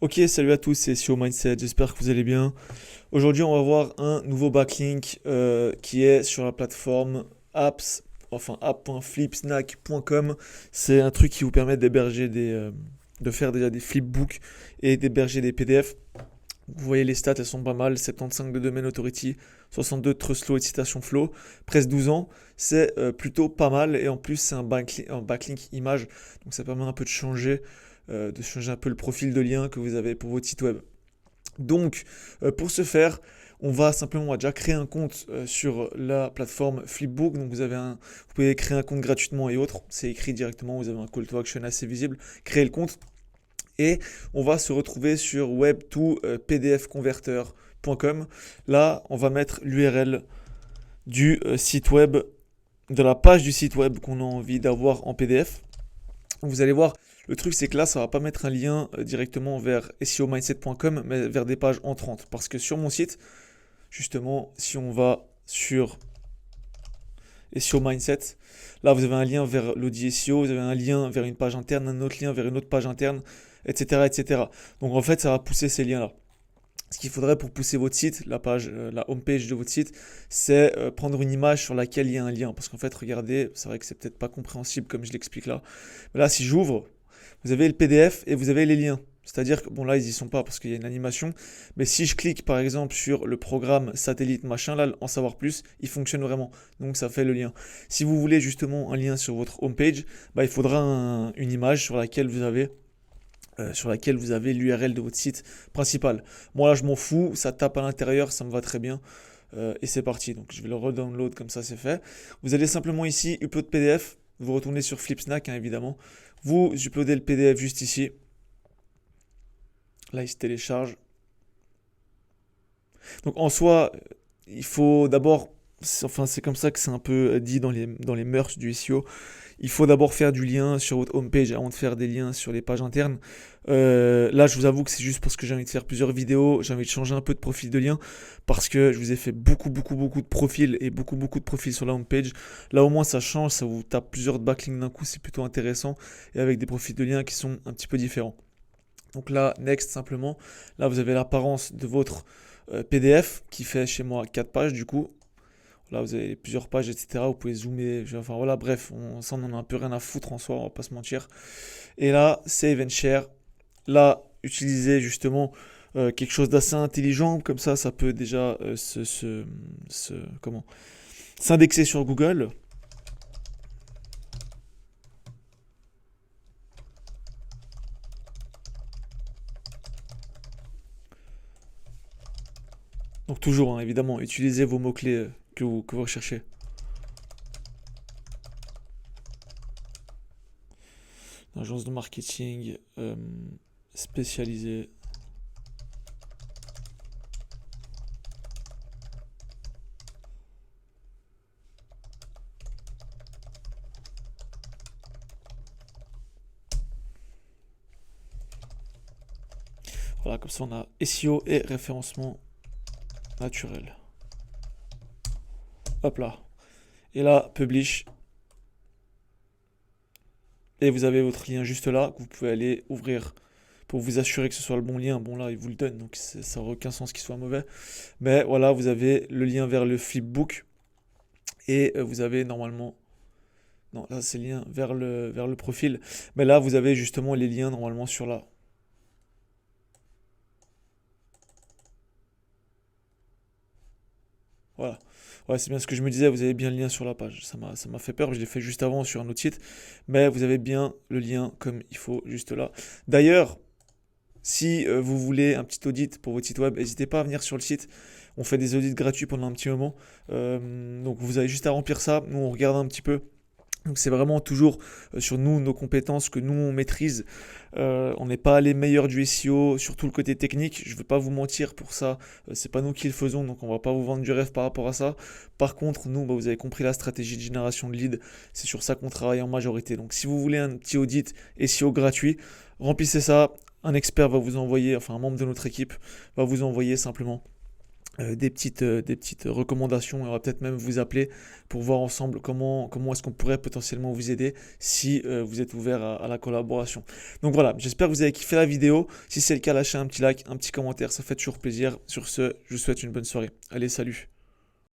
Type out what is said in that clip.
Ok, salut à tous, c'est SEO Mindset, j'espère que vous allez bien. Aujourd'hui, on va voir un nouveau backlink qui est sur la plateforme apps, enfin app.flipsnack.com. C'est un truc qui vous permet d'héberger de faire déjà des flipbooks et d'héberger des PDF. Vous voyez les stats, elles sont pas mal, 75 de domaine authority, 62 de trust flow et de citation flow, presque 12 ans, c'est plutôt pas mal et en plus c'est un backlink image, donc ça permet un peu de changer un peu le profil de lien que vous avez pour votre site web. Donc pour ce faire, on va déjà créer un compte sur la plateforme Flipbook. Donc vous pouvez créer un compte gratuitement et autres. C'est écrit directement. Vous avez un call to action assez visible. Créer le compte. Et on va se retrouver sur web2pdfconverter.com. Là, on va mettre l'URL du site web, de la page du site web qu'on a envie d'avoir en PDF. Vous allez voir, le truc c'est que là, ça va pas mettre un lien directement vers SEOmindset.com, mais vers des pages entrantes. Parce que sur mon site, justement, si on va sur SEO Mindset, là vous avez un lien vers l'audit SEO, vous avez un lien vers une page interne, un autre lien vers une autre page interne, etc. etc. Donc en fait, ça va pousser ces liens-là. Ce qu'il faudrait pour pousser votre site, la homepage de votre site, c'est prendre une image sur laquelle il y a un lien. Parce qu'en fait, regardez, c'est vrai que c'est peut-être pas compréhensible comme je l'explique là. Mais là, si j'ouvre, vous avez le PDF et vous avez les liens. C'est-à-dire que, bon là, ils y sont pas parce qu'il y a une animation. Mais si je clique par exemple sur le programme satellite machin, là, en savoir plus, il fonctionne vraiment. Donc ça fait le lien. Si vous voulez justement un lien sur votre homepage, bah, il faudra une image sur laquelle vous avez l'URL de votre site principal. Moi là je m'en fous, ça tape à l'intérieur, ça me va très bien. Et c'est parti. Donc je vais le redownload comme ça c'est fait. Vous allez simplement ici, upload PDF. Vous retournez sur Flipsnack hein, évidemment. Vous uploadez le PDF juste ici. Là il se télécharge. Donc en soi, il faut d'abord, enfin c'est comme ça que c'est un peu dit dans les mœurs du SEO. Il faut d'abord faire du lien sur votre homepage avant de faire des liens sur les pages internes. Là, je vous avoue que c'est juste parce que j'ai envie de faire plusieurs vidéos, j'ai envie de changer un peu de profil de lien parce que je vous ai fait beaucoup de profils et beaucoup de profils sur la homepage. Là, au moins, ça change, ça vous tape plusieurs backlinks d'un coup, c'est plutôt intéressant et avec des profils de liens qui sont un petit peu différents. Donc là, next simplement. Là, vous avez l'apparence de votre PDF qui fait chez moi 4 pages du coup. Là, vous avez plusieurs pages, etc. Vous pouvez zoomer. Enfin voilà, bref, ça, on en a un peu rien à foutre en soi, on va pas se mentir. Et là, save and share. Là, utilisez justement quelque chose d'assez intelligent. Comme ça peut déjà comment s'indexer sur Google. Donc toujours, hein, évidemment, utilisez vos mots-clés que vous recherchez. Agence de marketing spécialisée. Voilà, comme ça on a SEO et référencement naturel. Hop là. Et là, publish. Et vous avez votre lien juste là que vous pouvez aller ouvrir pour vous assurer que ce soit le bon lien. Bon là, il vous le donne, donc ça n'aurait aucun sens qu'il soit mauvais. Mais voilà, vous avez le lien vers le flipbook et vous avez normalement... Non, là c'est le lien vers le profil. Mais là, vous avez justement les liens normalement sur là. Voilà. Ouais, c'est bien ce que je me disais, vous avez bien le lien sur la page. Ça m'a fait peur, je l'ai fait juste avant sur un autre site. Mais vous avez bien le lien comme il faut juste là. D'ailleurs, si vous voulez un petit audit pour votre site web, n'hésitez pas à venir sur le site. On fait des audits gratuits pendant un petit moment. Donc vous avez juste à remplir ça. Nous, on regarde un petit peu. Donc c'est vraiment toujours sur nous, nos compétences que nous on maîtrise. On n'est pas les meilleurs du SEO, surtout le côté technique. Je ne vais pas vous mentir pour ça. C'est pas nous qui le faisons, donc on va pas vous vendre du rêve par rapport à ça. Par contre, nous, bah, vous avez compris la stratégie de génération de leads. C'est sur ça qu'on travaille en majorité. Donc si vous voulez un petit audit SEO gratuit, remplissez ça. Un expert va vous envoyer, enfin un membre de notre équipe va vous envoyer simplement des petites recommandations. Et on va peut-être même vous appeler pour voir ensemble comment est-ce qu'on pourrait potentiellement vous aider si vous êtes ouvert à la collaboration. Donc voilà, j'espère que vous avez kiffé la vidéo. Si c'est le cas, lâchez un petit like, un petit commentaire, ça fait toujours plaisir. Sur ce, je vous souhaite une bonne soirée. Allez, salut!